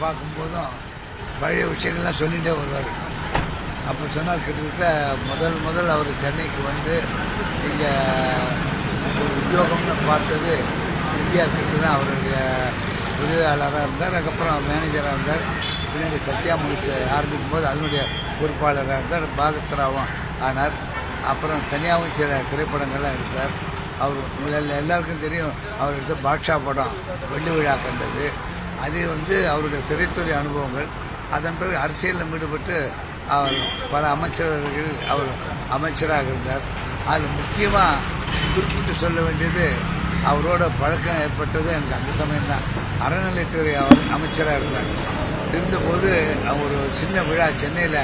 பார்க்கும்போதும் பழைய விஷயங்கள்லாம் சொல்லிகிட்டே வருவார். அப்போ சொன்னார், கிட்டத்தட்ட முதல் அவர் சென்னைக்கு வந்து இங்கே ஒரு உத்தியோகம்னு பார்த்தது இந்தியா கிட்ட தான். அவருடைய உதவியாளராக இருந்தார், அதுக்கப்புறம் மேனேஜராக இருந்தார். பின்னாடி சத்யா முடிச்சு ஆரம்பிக்கும் போது அதனுடைய பொறுப்பாளராக இருந்தார், பாகஸ்தராகவும் ஆனார். அப்புறம் தனியாகவும் சில திரைப்படங்கள்லாம் எடுத்தார். அவர் எல்லாருக்கும் தெரியும், அவர் எடுத்த பாட்ஷா படம் வெள்ளி விழா கண்டது. அது வந்து அவருடைய திரைத்துறை அனுபவங்கள். அதன் பிறகு அரசியலில் ஈடுபட்டு அவர் பல அமைச்சர்கள் அவர் அமைச்சராக இருந்தார். அது முக்கியமாக குறிப்பிட்டு சொல்ல வேண்டியது, அவரோட பழக்கம் ஏற்பட்டது எனக்கு அந்த சமயம்தான். அறநிலைத்துறை அவர் அமைச்சராக இருந்தார். இருந்தபோது ஒரு சின்ன விழா சென்னையில்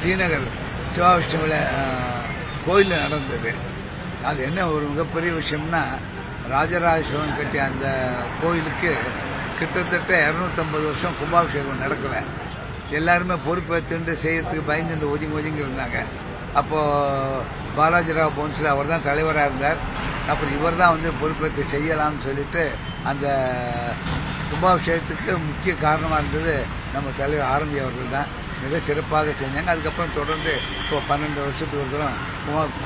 டிநகர் சிவாவிஷ்ணு விழா கோயிலில் நடந்தது. அது என்ன ஒரு மிகப்பெரிய விஷயம்னா, ராஜராஜ சோழன் கட்டிய அந்த கோயிலுக்கு கிட்டத்தட்ட 250 வருஷம் கும்பாபிஷேகம் நடக்கலை. எல்லாருமே பொறுப்பேற்றுண்டு செய்யறதுக்கு பயந்துட்டு ஒதுங்கி இருந்தாங்க. அப்போது பாலாஜிராவ் போன்ஸ்லே அவர் தான் தலைவராக இருந்தார். அப்புறம் இவர் தான் வந்து பொறுப்பேற்று செய்யலாம்னு சொல்லிட்டு அந்த கும்பாபிஷேகத்துக்கு முக்கிய காரணமாக இருந்தது நம்ம தலைவர் ஆரம்பி அவர்கள் தான். மிக சிறப்பாக செஞ்சாங்க. அதுக்கப்புறம் தொடர்ந்து இப்போ 12 வருஷத்துக்கு ஒரு தரம்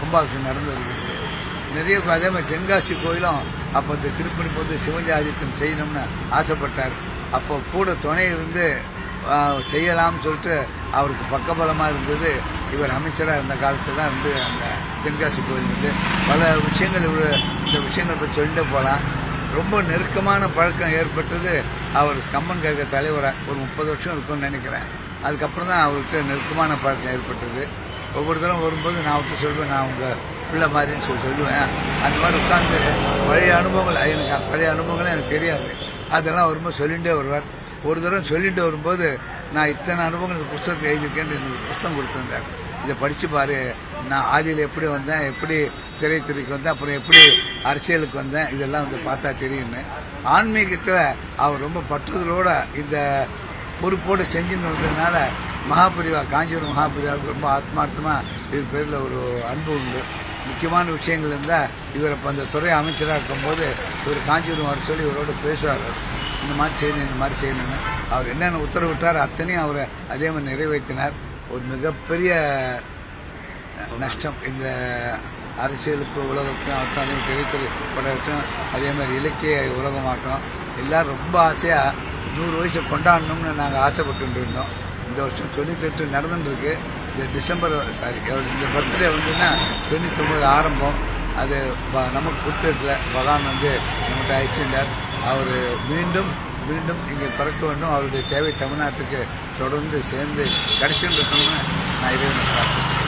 கும்பாபிஷேகம் நடந்து வருகிறது. நிறைய அதே மாதிரி தென்காசி கோயிலும் அப்போ இந்த திருப்பணி போது சிவஞ்சி ஆதித்தன் செய்யணும்னு ஆசைப்பட்டார். அப்போ கூட துணை இருந்து செய்யலாம்னு சொல்லிட்டு அவருக்கு பக்கபலமாக இருந்தது இவர் அமைச்சராக இருந்த காலத்தில் தான் இருந்து அந்த தென்காசி கோயில் வந்து பல விஷயங்கள் இந்த விஷயங்கள் பற்றி சொல்லிட்டு போகலாம். ரொம்ப நெருக்கமான பழக்கம் ஏற்பட்டது அவர் கம்பன் கழக தலைவராக ஒரு 30 வருஷம் இருக்கும்னு நினைக்கிறேன். அதுக்கப்புறம் தான் அவர்கிட்ட நெருக்கமான பழக்கம் ஏற்பட்டது. ஒவ்வொரு தரம் வரும்போது நான் அவர்கிட்ட சொல்லுவேன், நான் உங்கள் பிள்ளை மாதிரின்னு சொல்லுவேன். அந்த மாதிரி உட்காந்து பழைய அனுபவங்கள், எனக்கு பழைய அனுபவங்களும் எனக்கு தெரியாது, அதெல்லாம் வரும்போது சொல்லிகிட்டே வருவார். ஒரு தடவை சொல்லிட்டு வரும்போது, நான் இத்தனை அனுபவங்கள் புத்தகத்தை எழுதியிருக்கேன்னு எனக்கு புத்தகம் கொடுத்துருந்தார். இதை படித்து பாரு, நான் ஆதியில் எப்படி வந்தேன், எப்படி திரைத்துறைக்கு வந்தேன், அப்புறம் எப்படி அரசியலுக்கு வந்தேன், இதெல்லாம் வந்து பார்த்தா தெரியும்னு. ஆன்மீகத்தில் அவர் ரொம்ப பற்றுதலோட இந்த பொறுப்போடு செஞ்சுன்னு வந்ததுனால மகாபிரிவா காஞ்சிபுரம் மகாபிரிவாவுக்கு ரொம்ப ஆத்மார்த்தமாக இது பேரில் ஒரு அன்பு உண்டு. முக்கியமான விஷயங்கள் இருந்தால் இவர் இப்போ அந்த துறை அமைச்சராக இருக்கும்போது இவர் காஞ்சிபுரம் வர சொல்லி இவரோடு பேசுவார். இந்த மாதிரி செய்யணும், இந்த மாதிரி செய்யணும்னு. அவர் என்னென்ன உத்தரவிட்டார் அத்தனையும் அவர் அதே மாதிரி நிறைவேற்றினார். ஒரு மிகப்பெரிய நஷ்டம் இந்த அரசியலுக்கு உலகத்துக்கும் ஆகட்டும், அதே மாதிரி திரைத்துறை படட்டும், அதே மாதிரி இலக்கிய உலகமாகட்டும், எல்லோரும் ரொம்ப ஆசையாக 100 வயசு கொண்டாடணும்னு நாங்கள் ஆசைப்பட்டு இருந்தோம். இந்த வருஷம் 98 நடந்துருக்கு. இந்த டிசம்பர் இந்த பர்த்டே வந்துன்னா 99 ஆரம்பம். அது நமக்கு கொடுத்துருக்கல, பகவான் வந்து நம்மகிட்ட அழைச்சிருந்தார். அவர் மீண்டும் இங்கே பிறக்க வேண்டும். அவருடைய சேவை தமிழ்நாட்டுக்கு தொடர்ந்து சேர்ந்து கிடைச்சிருக்கணும்னு நான் இறைவனை பிரார்த்திக்கிறேன்.